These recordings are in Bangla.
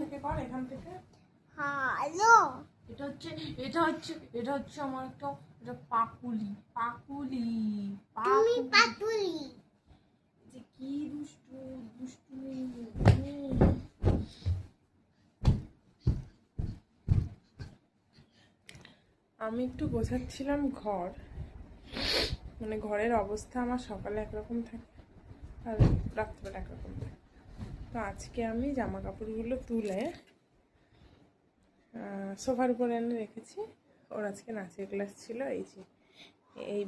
থেকে কর, এখান থেকে। হ্যালো, এটা হচ্ছে আমার একটা, এটা পাকুলি পাকুলি তুমি পাতুলি। যে কি দুষ্টু দুষ্টু। আমি একটু গোছাচ্ছিলাম ঘর, মানে ঘরের অবস্থা আমার সকালে একরকম থাকে আর রাত্রিবেলা একরকম থাকে। তো আজকে আমি জামা কাপড়গুলো তুলে সোফার উপরে এনে রেখেছি। ওর আজকে নাচের ক্লাস ছিল, এই যে এই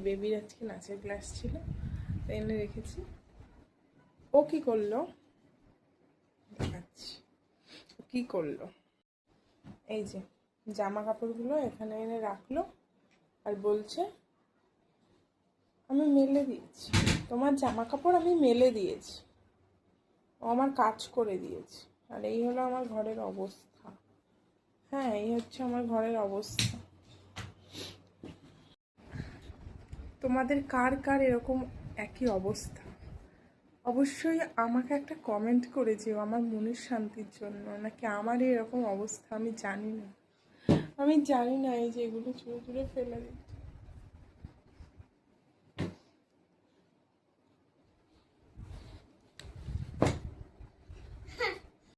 বেবির আজকে নাচের ক্লাস ছিল, তো এনে রেখেছি। ও কি করলো দেখাচ্ছি, ও কি করলো। এই যে জামা কাপড়গুলো এখানে এনে রাখলো আর বলছে আমি মেলে দিয়েছি, তোমার জামা কাপড় আমি মেলে দিয়েছি, ও আমার কাজ করে দিয়েছে। আর এই হলো আমার ঘরের অবস্থা। হ্যাঁ, এই হচ্ছে আমার ঘরের অবস্থা। তোমাদের কার কার এরকম একই অবস্থা অবশ্যই আমাকে একটা কমেন্ট করে যেও, আমার মনের শান্তির জন্য। নাকি আমারই এরকম অবস্থা আমি জানি না, এই যে এগুলো চুড়ে চুড়ে ফেলে দিই।